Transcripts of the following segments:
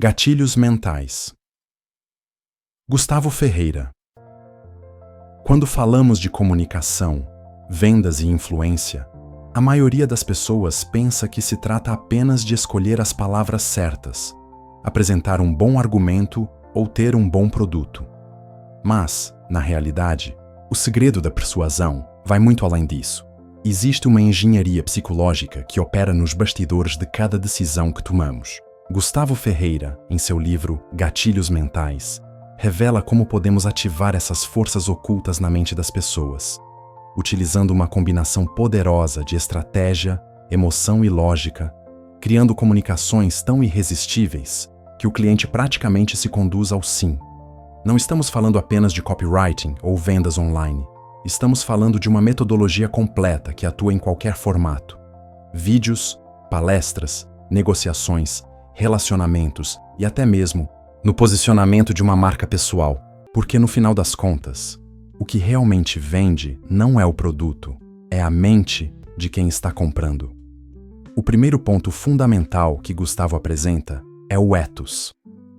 Gatilhos mentais. Gustavo Ferreira. Quando falamos de comunicação, vendas e influência, a maioria das pessoas pensa que se trata apenas de escolher as palavras certas, apresentar um bom argumento ou ter um bom produto. Mas, na realidade, o segredo da persuasão vai muito além disso. Existe uma engenharia psicológica que opera nos bastidores de cada decisão que tomamos. Gustavo Ferreira, em seu livro Gatilhos Mentais, revela como podemos ativar essas forças ocultas na mente das pessoas, utilizando uma combinação poderosa de estratégia, emoção e lógica, criando comunicações tão irresistíveis que o cliente praticamente se conduz ao sim. Não estamos falando apenas de copywriting ou vendas online. Estamos falando de uma metodologia completa que atua em qualquer formato. Vídeos, palestras, negociações, relacionamentos e até mesmo no posicionamento de uma marca pessoal. Porque no final das contas, o que realmente vende não é o produto, é a mente de quem está comprando. O primeiro ponto fundamental que Gustavo apresenta é o ethos,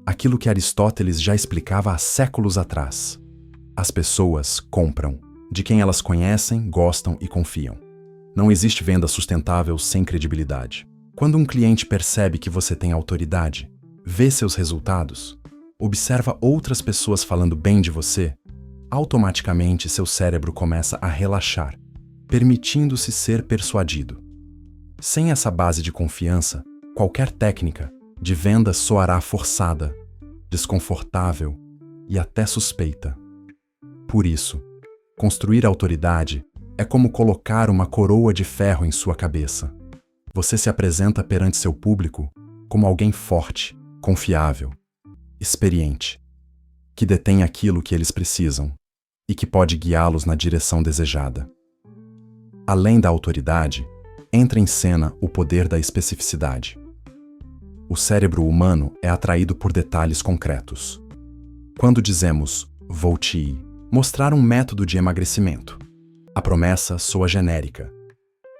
aquilo que Aristóteles já explicava há séculos atrás. As pessoas compram de quem elas conhecem, gostam e confiam. Não existe venda sustentável sem credibilidade. Quando um cliente percebe que você tem autoridade, vê seus resultados, observa outras pessoas falando bem de você, automaticamente seu cérebro começa a relaxar, permitindo-se ser persuadido. Sem essa base de confiança, qualquer técnica de venda soará forçada, desconfortável e até suspeita. Por isso, construir autoridade é como colocar uma coroa de ferro em sua cabeça. Você se apresenta perante seu público como alguém forte, confiável, experiente, que detém aquilo que eles precisam e que pode guiá-los na direção desejada. Além da autoridade, entra em cena o poder da especificidade. O cérebro humano é atraído por detalhes concretos. Quando dizemos "vou te mostrar um método de emagrecimento", a promessa soa genérica.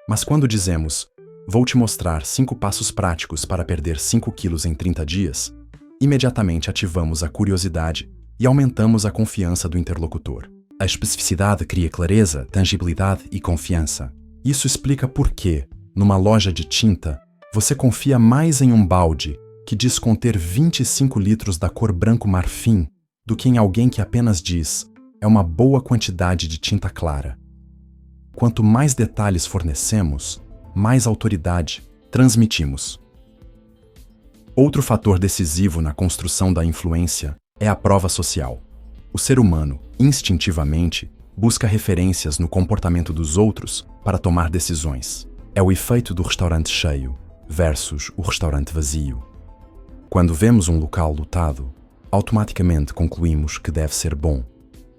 Mas quando dizemos "vou te mostrar 5 passos práticos para perder 5 quilos em 30 dias", imediatamente ativamos a curiosidade e aumentamos a confiança do interlocutor. A especificidade cria clareza, tangibilidade e confiança. Isso explica por que, numa loja de tinta, você confia mais em um balde que diz conter 25 litros da cor branco marfim do que em alguém que apenas diz "é uma boa quantidade de tinta clara". Quanto mais detalhes fornecemos, mais autoridade transmitimos. Outro fator decisivo na construção da influência é a prova social. O ser humano, instintivamente, busca referências no comportamento dos outros para tomar decisões. É o efeito do restaurante cheio versus o restaurante vazio. Quando vemos um local lotado, automaticamente concluímos que deve ser bom.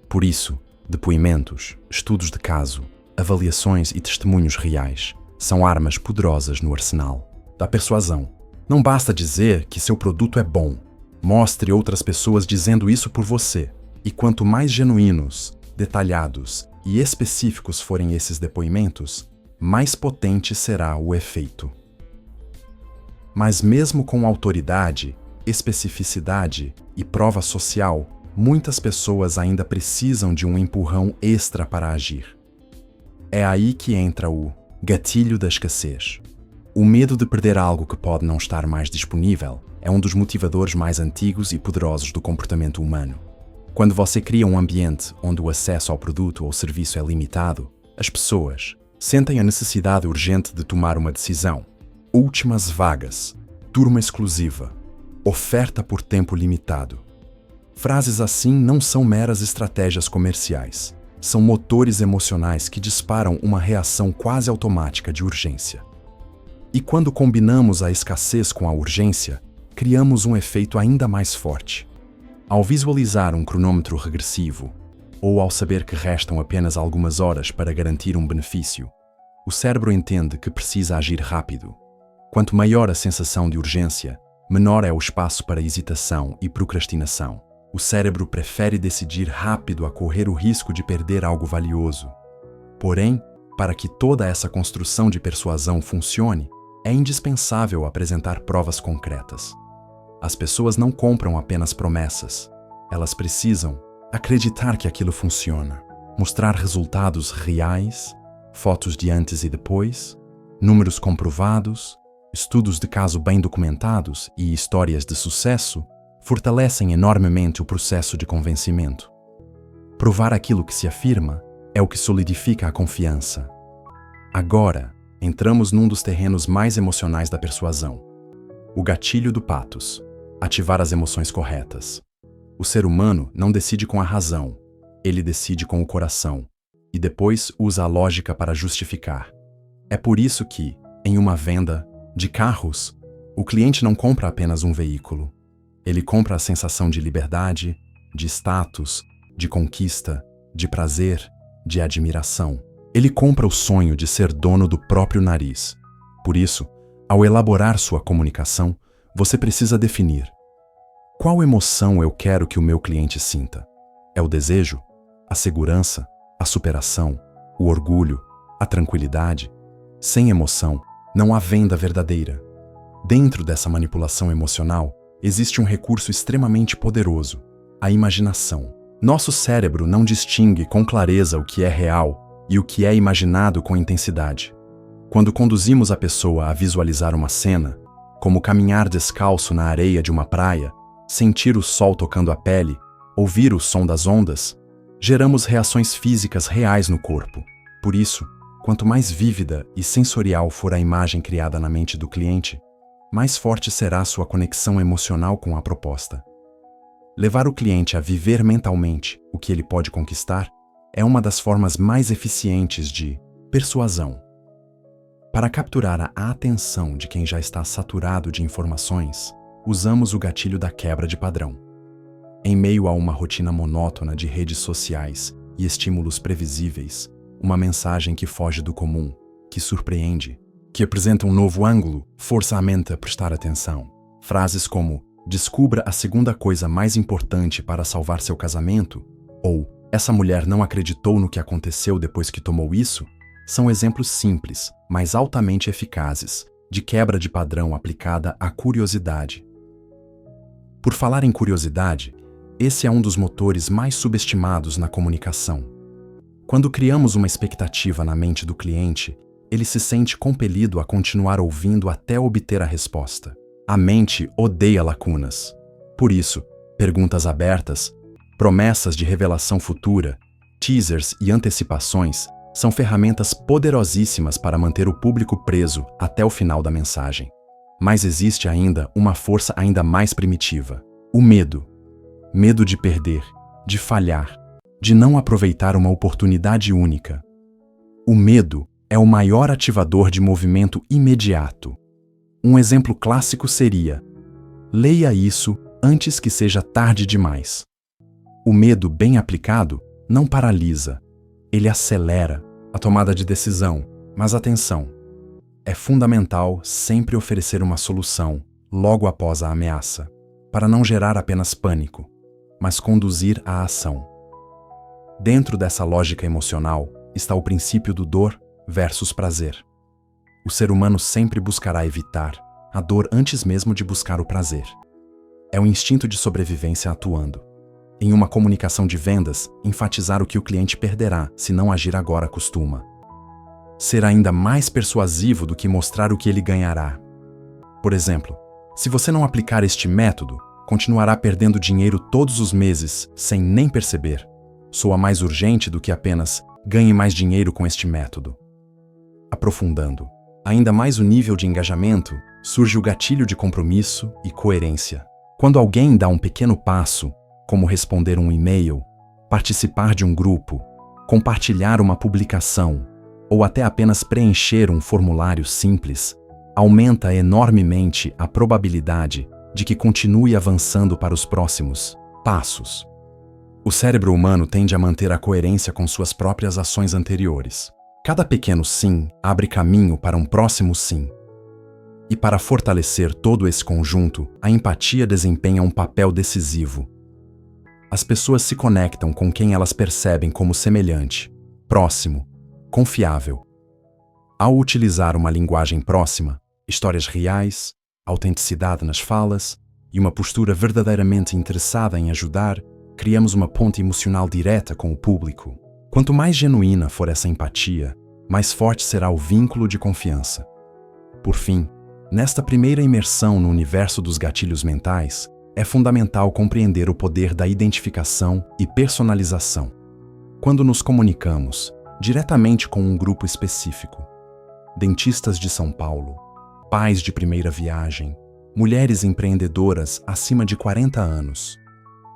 Por isso, depoimentos, estudos de caso, avaliações e testemunhos reais são armas poderosas no arsenal da persuasão. Não basta dizer que seu produto é bom. Mostre outras pessoas dizendo isso por você. E quanto mais genuínos, detalhados e específicos forem esses depoimentos, mais potente será o efeito. Mas mesmo com autoridade, especificidade e prova social, muitas pessoas ainda precisam de um empurrão extra para agir. É aí que entra o gatilho da escassez. O medo de perder algo que pode não estar mais disponível é um dos motivadores mais antigos e poderosos do comportamento humano. Quando você cria um ambiente onde o acesso ao produto ou serviço é limitado, as pessoas sentem a necessidade urgente de tomar uma decisão. Últimas vagas, turma exclusiva, oferta por tempo limitado. Frases assim não são meras estratégias comerciais. São motores emocionais que disparam uma reação quase automática de urgência. E quando combinamos a escassez com a urgência, criamos um efeito ainda mais forte. Ao visualizar um cronômetro regressivo, ou ao saber que restam apenas algumas horas para garantir um benefício, o cérebro entende que precisa agir rápido. Quanto maior a sensação de urgência, menor é o espaço para hesitação e procrastinação. O cérebro prefere decidir rápido a correr o risco de perder algo valioso. Porém, para que toda essa construção de persuasão funcione, é indispensável apresentar provas concretas. As pessoas não compram apenas promessas. Elas precisam acreditar que aquilo funciona, mostrar resultados reais, fotos de antes e depois, números comprovados, estudos de caso bem documentados e histórias de sucesso fortalecem enormemente o processo de convencimento. Provar aquilo que se afirma é o que solidifica a confiança. Agora, entramos num dos terrenos mais emocionais da persuasão. O gatilho do pathos. Ativar as emoções corretas. O ser humano não decide com a razão, ele decide com o coração, e depois usa a lógica para justificar. É por isso que, em uma venda de carros, o cliente não compra apenas um veículo. Ele compra a sensação de liberdade, de status, de conquista, de prazer, de admiração. Ele compra o sonho de ser dono do próprio nariz. Por isso, ao elaborar sua comunicação, você precisa definir: qual emoção eu quero que o meu cliente sinta? É o desejo? A segurança? A superação? O orgulho? A tranquilidade? Sem emoção, não há venda verdadeira. Dentro dessa manipulação emocional, existe um recurso extremamente poderoso: a imaginação. Nosso cérebro não distingue com clareza o que é real e o que é imaginado com intensidade. Quando conduzimos a pessoa a visualizar uma cena, como caminhar descalço na areia de uma praia, sentir o sol tocando a pele, ouvir o som das ondas, geramos reações físicas reais no corpo. Por isso, quanto mais vívida e sensorial for a imagem criada na mente do cliente, mais forte será sua conexão emocional com a proposta. Levar o cliente a viver mentalmente o que ele pode conquistar é uma das formas mais eficientes de persuasão. Para capturar a atenção de quem já está saturado de informações, usamos o gatilho da quebra de padrão. Em meio a uma rotina monótona de redes sociais e estímulos previsíveis, uma mensagem que foge do comum, que surpreende, que apresenta um novo ângulo, força a mente a prestar atenção. Frases como "descubra a segunda coisa mais importante para salvar seu casamento" ou "essa mulher não acreditou no que aconteceu depois que tomou isso" são exemplos simples, mas altamente eficazes, de quebra de padrão aplicada à curiosidade. Por falar em curiosidade, esse é um dos motores mais subestimados na comunicação. Quando criamos uma expectativa na mente do cliente, ele se sente compelido a continuar ouvindo até obter a resposta. A mente odeia lacunas. Por isso, perguntas abertas, promessas de revelação futura, teasers e antecipações são ferramentas poderosíssimas para manter o público preso até o final da mensagem. Mas existe ainda uma força ainda mais primitiva: o medo. Medo de perder, de falhar, de não aproveitar uma oportunidade única. O medo é o maior ativador de movimento imediato. Um exemplo clássico seria: leia isso antes que seja tarde demais. O medo bem aplicado não paralisa, ele acelera a tomada de decisão. Mas atenção, é fundamental sempre oferecer uma solução logo após a ameaça, para não gerar apenas pânico, mas conduzir à ação. Dentro dessa lógica emocional está o princípio do dor versus prazer. O ser humano sempre buscará evitar a dor antes mesmo de buscar o prazer. É o instinto de sobrevivência atuando. Em uma comunicação de vendas, enfatizar o que o cliente perderá se não agir agora costuma ser ainda mais persuasivo do que mostrar o que ele ganhará. Por exemplo, se você não aplicar este método, continuará perdendo dinheiro todos os meses sem nem perceber. Soa mais urgente do que apenas ganhe mais dinheiro com este método. Aprofundando ainda mais o nível de engajamento, surge o gatilho de compromisso e coerência. Quando alguém dá um pequeno passo, como responder um e-mail, participar de um grupo, compartilhar uma publicação ou até apenas preencher um formulário simples, aumenta enormemente a probabilidade de que continue avançando para os próximos passos. O cérebro humano tende a manter a coerência com suas próprias ações anteriores. Cada pequeno sim abre caminho para um próximo sim. E para fortalecer todo esse conjunto, a empatia desempenha um papel decisivo. As pessoas se conectam com quem elas percebem como semelhante, próximo, confiável. Ao utilizar uma linguagem próxima, histórias reais, autenticidade nas falas e uma postura verdadeiramente interessada em ajudar, criamos uma ponte emocional direta com o público. Quanto mais genuína for essa empatia, mais forte será o vínculo de confiança. Por fim, nesta primeira imersão no universo dos gatilhos mentais, é fundamental compreender o poder da identificação e personalização. Quando nos comunicamos diretamente com um grupo específico, dentistas de São Paulo, pais de primeira viagem, mulheres empreendedoras acima de 40 anos,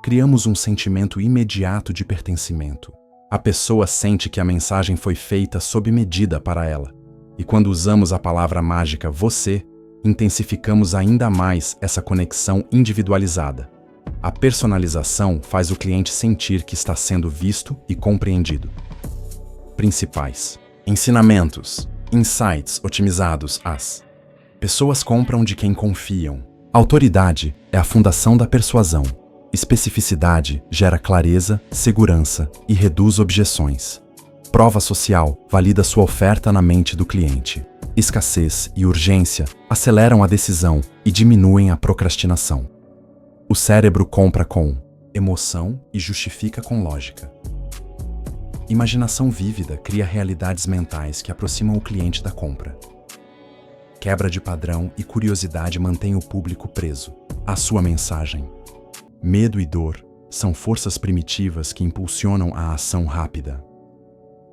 criamos um sentimento imediato de pertencimento. A pessoa sente que a mensagem foi feita sob medida para ela. E quando usamos a palavra mágica você, intensificamos ainda mais essa conexão individualizada. A personalização faz o cliente sentir que está sendo visto e compreendido. Principais ensinamentos, insights otimizados às pessoas compram de quem confiam. Autoridade é a fundação da persuasão. Especificidade gera clareza, segurança e reduz objeções. Prova social valida sua oferta na mente do cliente. Escassez e urgência aceleram a decisão e diminuem a procrastinação. O cérebro compra com emoção e justifica com lógica. Imaginação vívida cria realidades mentais que aproximam o cliente da compra. Quebra de padrão e curiosidade mantém o público preso à sua mensagem. Medo e dor são forças primitivas que impulsionam a ação rápida.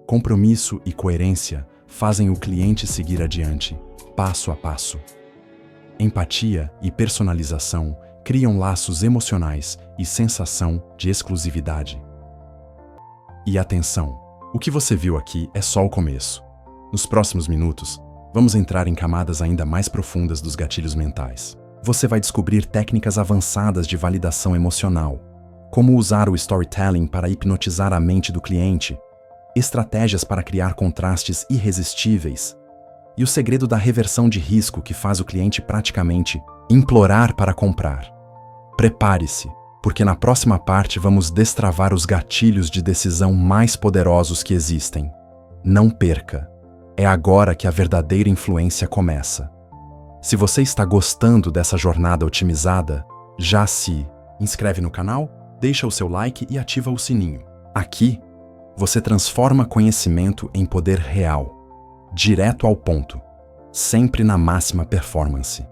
Compromisso e coerência fazem o cliente seguir adiante, passo a passo. Empatia e personalização criam laços emocionais e sensação de exclusividade. E atenção, o que você viu aqui é só o começo. Nos próximos minutos, vamos entrar em camadas ainda mais profundas dos gatilhos mentais. Você vai descobrir técnicas avançadas de validação emocional, como usar o storytelling para hipnotizar a mente do cliente, estratégias para criar contrastes irresistíveis e o segredo da reversão de risco que faz o cliente praticamente implorar para comprar. Prepare-se, porque na próxima parte vamos destravar os gatilhos de decisão mais poderosos que existem. Não perca! É agora que a verdadeira influência começa. Se você está gostando dessa jornada otimizada, já se inscreve no canal, deixa o seu like e ativa o sininho. Aqui, você transforma conhecimento em poder real, direto ao ponto, sempre na máxima performance.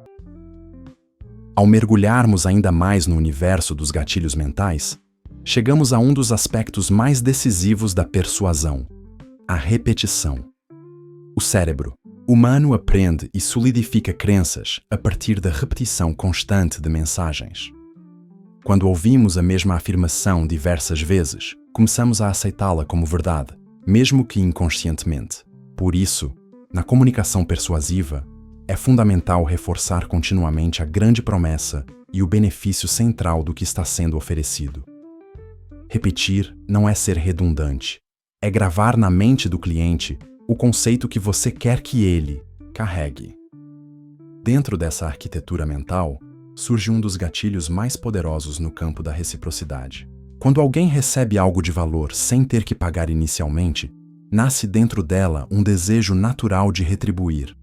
Ao mergulharmos ainda mais no universo dos gatilhos mentais, chegamos a um dos aspectos mais decisivos da persuasão: a repetição. O cérebro humano aprende e solidifica crenças a partir da repetição constante de mensagens. Quando ouvimos a mesma afirmação diversas vezes, começamos a aceitá-la como verdade, mesmo que inconscientemente. Por isso, na comunicação persuasiva, é fundamental reforçar continuamente a grande promessa e o benefício central do que está sendo oferecido. Repetir não é ser redundante, é gravar na mente do cliente o conceito que você quer que ele carregue. Dentro dessa arquitetura mental, surge um dos gatilhos mais poderosos no campo da reciprocidade. Quando alguém recebe algo de valor sem ter que pagar inicialmente, nasce dentro dela um desejo natural de retribuir.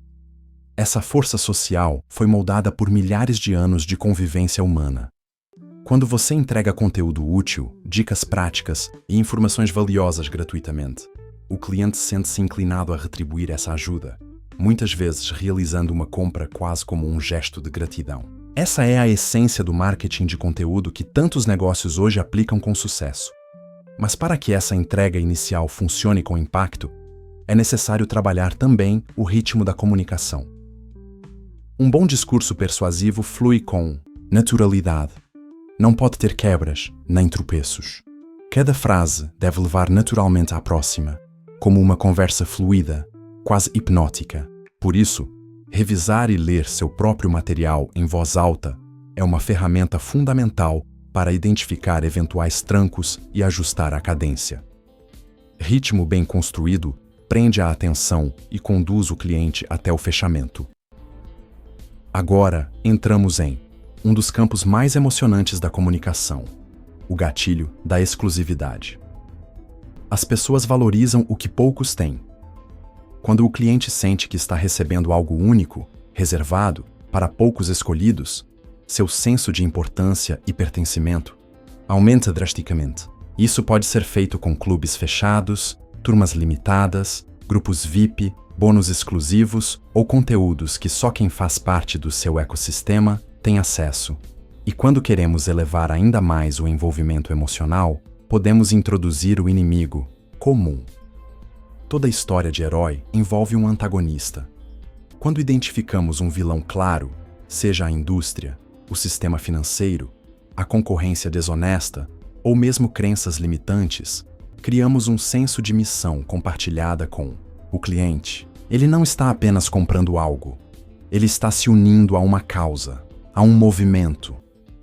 Essa força social foi moldada por milhares de anos de convivência humana. Quando você entrega conteúdo útil, dicas práticas e informações valiosas gratuitamente, o cliente sente-se inclinado a retribuir essa ajuda, muitas vezes realizando uma compra quase como um gesto de gratidão. Essa é a essência do marketing de conteúdo que tantos negócios hoje aplicam com sucesso. Mas para que essa entrega inicial funcione com impacto, é necessário trabalhar também o ritmo da comunicação. Um bom discurso persuasivo flui com naturalidade. Não pode ter quebras, nem tropeços. Cada frase deve levar naturalmente à próxima, como uma conversa fluida, quase hipnótica. Por isso, revisar e ler seu próprio material em voz alta é uma ferramenta fundamental para identificar eventuais trancos e ajustar a cadência. Ritmo bem construído prende a atenção e conduz o cliente até o fechamento. Agora, entramos em um dos campos mais emocionantes da comunicação, o gatilho da exclusividade. As pessoas valorizam o que poucos têm. Quando o cliente sente que está recebendo algo único, reservado, para poucos escolhidos, seu senso de importância e pertencimento aumenta drasticamente. Isso pode ser feito com clubes fechados, turmas limitadas, grupos VIP, bônus exclusivos ou conteúdos que só quem faz parte do seu ecossistema tem acesso. E quando queremos elevar ainda mais o envolvimento emocional, podemos introduzir o inimigo comum. Toda história de herói envolve um antagonista. Quando identificamos um vilão claro, seja a indústria, o sistema financeiro, a concorrência desonesta ou mesmo crenças limitantes, criamos um senso de missão compartilhada com o cliente. Ele não está apenas comprando algo, ele está se unindo a uma causa, a um movimento,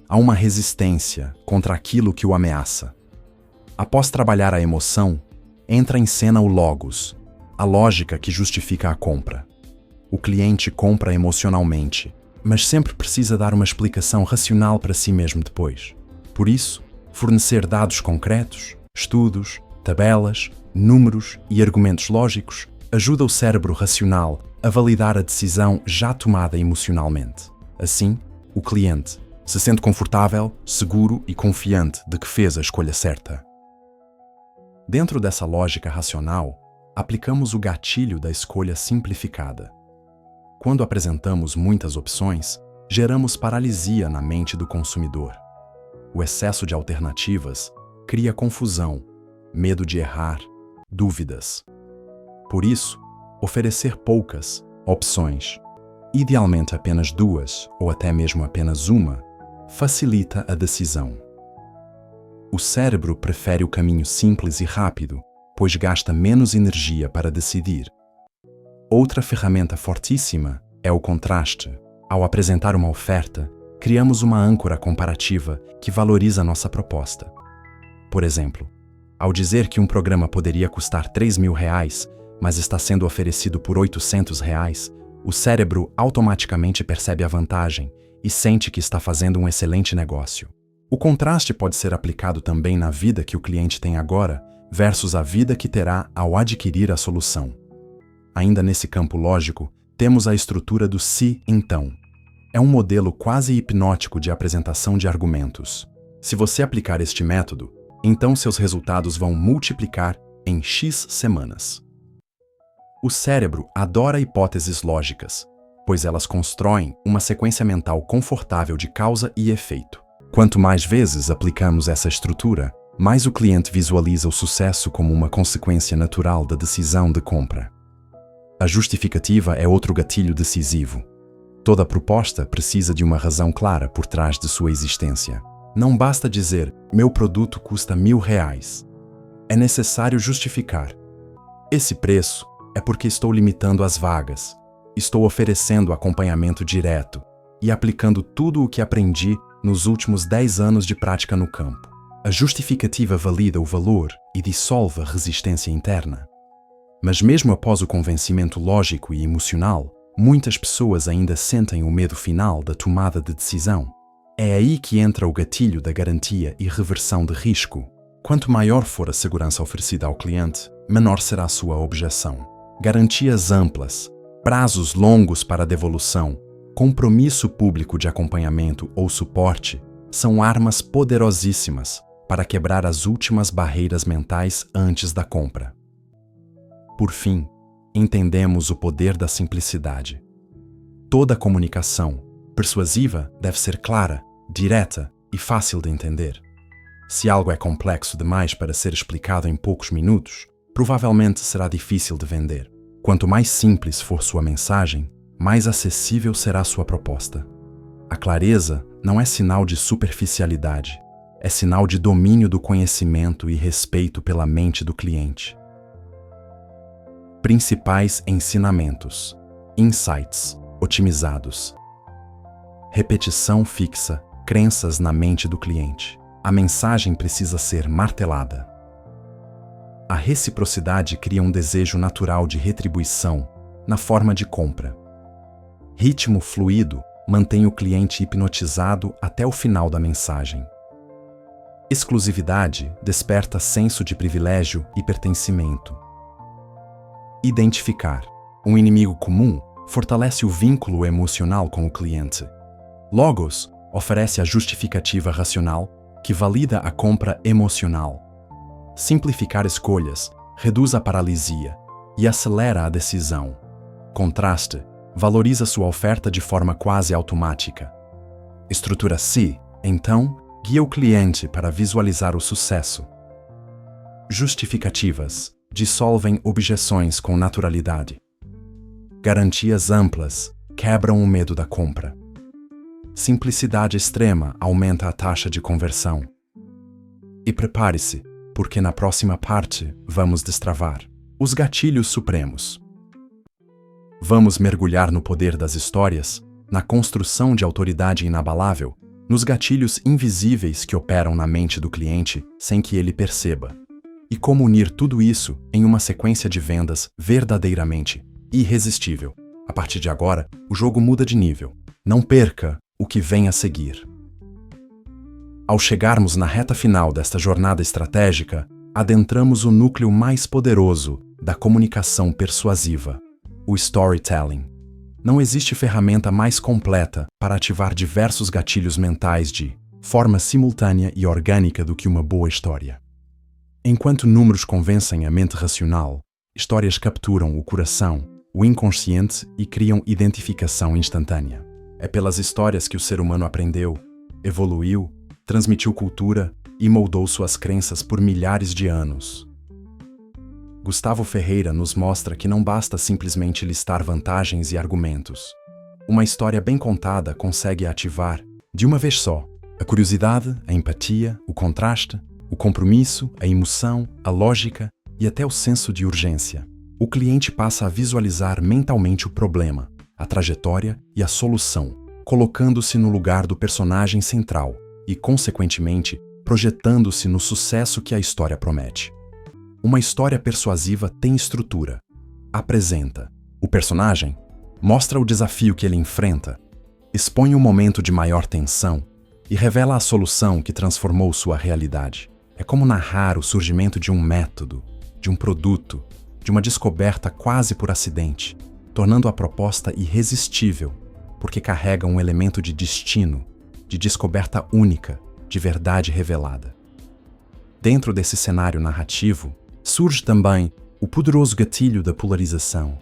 a uma resistência contra aquilo que o ameaça. Após trabalhar a emoção, entra em cena o logos, a lógica que justifica a compra. O cliente compra emocionalmente, mas sempre precisa dar uma explicação racional para si mesmo depois. Por isso, fornecer dados concretos, estudos, tabelas, números e argumentos lógicos ajuda o cérebro racional a validar a decisão já tomada emocionalmente. Assim, o cliente se sente confortável, seguro e confiante de que fez a escolha certa. Dentro dessa lógica racional, aplicamos o gatilho da escolha simplificada. Quando apresentamos muitas opções, geramos paralisia na mente do consumidor. O excesso de alternativas cria confusão, medo de errar, dúvidas. Por isso, oferecer poucas opções, idealmente apenas 2 ou até mesmo apenas uma, facilita a decisão. O cérebro prefere o caminho simples e rápido, pois gasta menos energia para decidir. Outra ferramenta fortíssima é o contraste. Ao apresentar uma oferta, criamos uma âncora comparativa que valoriza nossa proposta. Por exemplo, ao dizer que um programa poderia custar R$3.000, mas está sendo oferecido por R$800, o cérebro automaticamente percebe a vantagem e sente que está fazendo um excelente negócio. O contraste pode ser aplicado também na vida que o cliente tem agora versus a vida que terá ao adquirir a solução. Ainda nesse campo lógico, temos a estrutura do se então. É um modelo quase hipnótico de apresentação de argumentos. Se você aplicar este método, então seus resultados vão multiplicar em X semanas. O cérebro adora hipóteses lógicas, pois elas constroem uma sequência mental confortável de causa e efeito. Quanto mais vezes aplicamos essa estrutura, mais o cliente visualiza o sucesso como uma consequência natural da decisão de compra. A justificativa é outro gatilho decisivo. Toda proposta precisa de uma razão clara por trás de sua existência. Não basta dizer, meu produto custa R$1.000. É necessário justificar. Esse preço é porque estou limitando as vagas, estou oferecendo acompanhamento direto e aplicando tudo o que aprendi nos últimos 10 anos de prática no campo. A justificativa valida o valor e dissolve a resistência interna. Mas mesmo após o convencimento lógico e emocional, muitas pessoas ainda sentem o medo final da tomada de decisão. É aí que entra o gatilho da garantia e reversão de risco. Quanto maior for a segurança oferecida ao cliente, menor será a sua objeção. Garantias amplas, prazos longos para devolução, compromisso público de acompanhamento ou suporte são armas poderosíssimas para quebrar as últimas barreiras mentais antes da compra. Por fim, entendemos o poder da simplicidade. Toda comunicação persuasiva deve ser clara, direta e fácil de entender. Se algo é complexo demais para ser explicado em poucos minutos, provavelmente será difícil de vender. Quanto mais simples for sua mensagem, mais acessível será sua proposta. A clareza não é sinal de superficialidade, é sinal de domínio do conhecimento e respeito pela mente do cliente. Principais ensinamentos. Insights otimizados. Repetição fixa, crenças na mente do cliente. A mensagem precisa ser martelada. A reciprocidade cria um desejo natural de retribuição na forma de compra. Ritmo fluido mantém o cliente hipnotizado até o final da mensagem. Exclusividade desperta senso de privilégio e pertencimento. Identificar um inimigo comum fortalece o vínculo emocional com o cliente. Logos oferece a justificativa racional que valida a compra emocional. Simplificar escolhas reduz a paralisia e acelera a decisão. Contraste valoriza sua oferta de forma quase automática. Estrutura C, então, guia o cliente para visualizar o sucesso. Justificativas dissolvem objeções com naturalidade. Garantias amplas quebram o medo da compra. Simplicidade extrema aumenta a taxa de conversão. E prepare-se, porque na próxima parte vamos destravar os gatilhos supremos. Vamos mergulhar no poder das histórias, na construção de autoridade inabalável, nos gatilhos invisíveis que operam na mente do cliente sem que ele perceba. E como unir tudo isso em uma sequência de vendas verdadeiramente irresistível. A partir de agora, o jogo muda de nível. Não perca o que vem a seguir. Ao chegarmos na reta final desta jornada estratégica, adentramos o núcleo mais poderoso da comunicação persuasiva, o storytelling. Não existe ferramenta mais completa para ativar diversos gatilhos mentais de forma simultânea e orgânica do que uma boa história. Enquanto números convencem a mente racional, histórias capturam o coração, o inconsciente e criam identificação instantânea. É pelas histórias que o ser humano aprendeu, evoluiu, transmitiu cultura e moldou suas crenças por milhares de anos. Gustavo Ferreira nos mostra que não basta simplesmente listar vantagens e argumentos. Uma história bem contada consegue ativar, de uma vez só, a curiosidade, a empatia, o contraste, o compromisso, a emoção, a lógica e até o senso de urgência. O cliente passa a visualizar mentalmente o problema, a trajetória e a solução, colocando-se no lugar do personagem central e, consequentemente, projetando-se no sucesso que a história promete. Uma história persuasiva tem estrutura. Apresenta o personagem, mostra o desafio que ele enfrenta, expõe o momento de maior tensão e revela a solução que transformou sua realidade. É como narrar o surgimento de um método, de um produto, de uma descoberta quase por acidente, tornando a proposta irresistível, porque carrega um elemento de destino, de descoberta única, de verdade revelada. Dentro desse cenário narrativo, surge também o poderoso gatilho da polarização.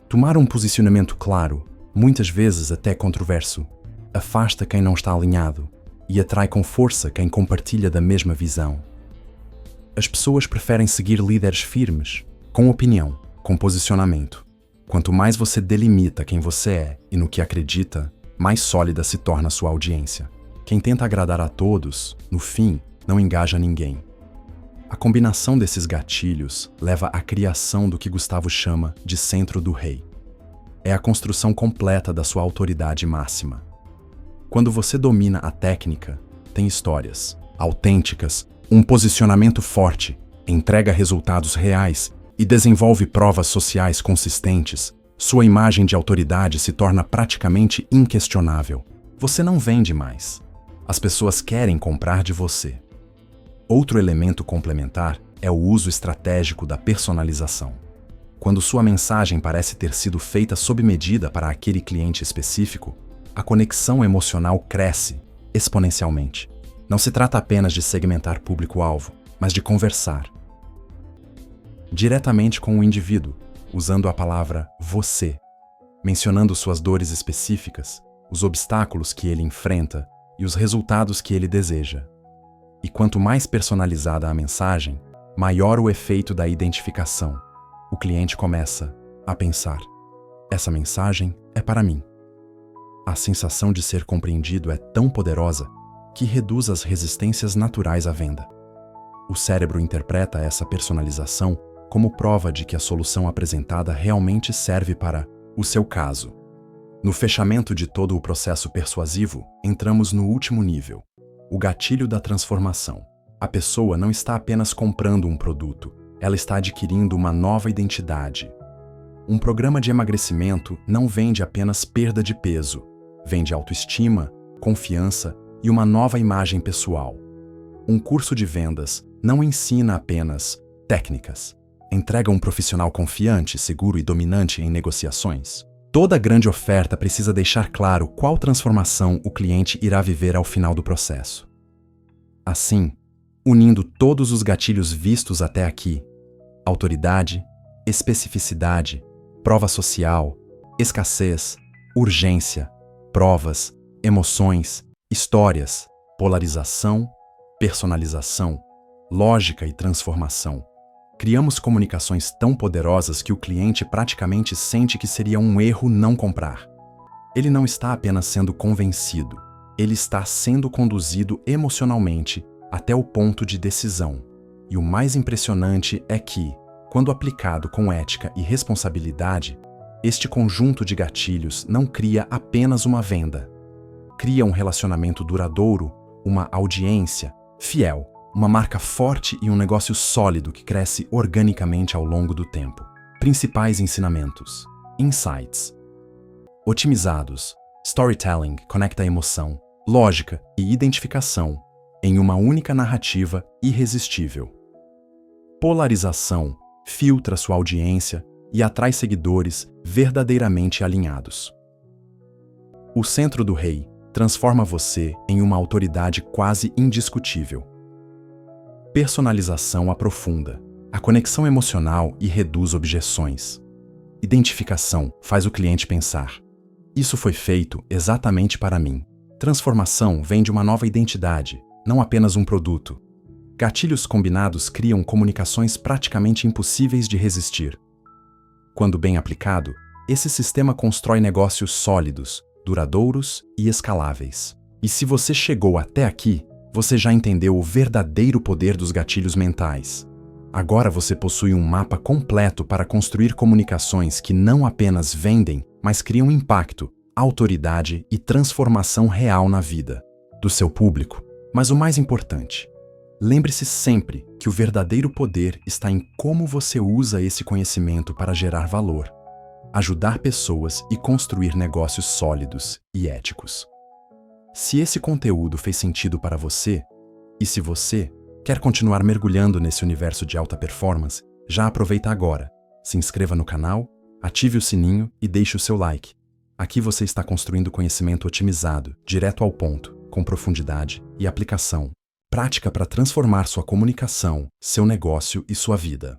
Tomar um posicionamento claro, muitas vezes até controverso, afasta quem não está alinhado e atrai com força quem compartilha da mesma visão. As pessoas preferem seguir líderes firmes, com opinião, com posicionamento. Quanto mais você delimita quem você é e no que acredita, mais sólida se torna a sua audiência. Quem tenta agradar a todos, no fim, não engaja ninguém. A combinação desses gatilhos leva à criação do que Gustavo chama de centro do rei. É a construção completa da sua autoridade máxima. Quando você domina a técnica, tem histórias autênticas, um posicionamento forte, entrega resultados reais e desenvolve provas sociais consistentes, sua imagem de autoridade se torna praticamente inquestionável. Você não vende mais. As pessoas querem comprar de você. Outro elemento complementar é o uso estratégico da personalização. Quando sua mensagem parece ter sido feita sob medida para aquele cliente específico, a conexão emocional cresce exponencialmente. Não se trata apenas de segmentar público-alvo, mas de conversar diretamente com o indivíduo, usando a palavra você, mencionando suas dores específicas, os obstáculos que ele enfrenta e os resultados que ele deseja. E quanto mais personalizada a mensagem, maior o efeito da identificação. O cliente começa a pensar: essa mensagem é para mim. A sensação de ser compreendido é tão poderosa que reduz as resistências naturais à venda. O cérebro interpreta essa personalização como prova de que a solução apresentada realmente serve para o seu caso. No fechamento de todo o processo persuasivo, entramos no último nível, o gatilho da transformação. A pessoa não está apenas comprando um produto, ela está adquirindo uma nova identidade. Um programa de emagrecimento não vende apenas perda de peso, vende autoestima, confiança e uma nova imagem pessoal. Um curso de vendas não ensina apenas técnicas, entrega um profissional confiante, seguro e dominante em negociações. Toda grande oferta precisa deixar claro qual transformação o cliente irá viver ao final do processo. Assim, unindo todos os gatilhos vistos até aqui, autoridade, especificidade, prova social, escassez, urgência, provas, emoções, histórias, polarização, personalização, lógica e transformação, criamos comunicações tão poderosas que o cliente praticamente sente que seria um erro não comprar. Ele não está apenas sendo convencido, ele está sendo conduzido emocionalmente até o ponto de decisão. E o mais impressionante é que, quando aplicado com ética e responsabilidade, este conjunto de gatilhos não cria apenas uma venda. Cria um relacionamento duradouro, uma audiência fiel, uma marca forte e um negócio sólido que cresce organicamente ao longo do tempo. Principais ensinamentos. Insights. Otimizados. Storytelling conecta a emoção, lógica e identificação em uma única narrativa irresistível. Polarização filtra sua audiência e atrai seguidores verdadeiramente alinhados. O centro do rei transforma você em uma autoridade quase indiscutível. Personalização aprofunda a conexão emocional e reduz objeções. Identificação faz o cliente pensar: isso foi feito exatamente para mim. Transformação vem de uma nova identidade, não apenas um produto. Gatilhos combinados criam comunicações praticamente impossíveis de resistir. Quando bem aplicado, esse sistema constrói negócios sólidos, duradouros e escaláveis. E se você chegou até aqui, você já entendeu o verdadeiro poder dos gatilhos mentais. Agora você possui um mapa completo para construir comunicações que não apenas vendem, mas criam impacto, autoridade e transformação real na vida do seu público. Mas o mais importante, lembre-se sempre que o verdadeiro poder está em como você usa esse conhecimento para gerar valor, ajudar pessoas e construir negócios sólidos e éticos. Se esse conteúdo fez sentido para você, e se você quer continuar mergulhando nesse universo de alta performance, já aproveita agora, se inscreva no canal, ative o sininho e deixe o seu like. Aqui você está construindo conhecimento otimizado, direto ao ponto, com profundidade e aplicação prática para transformar sua comunicação, seu negócio e sua vida.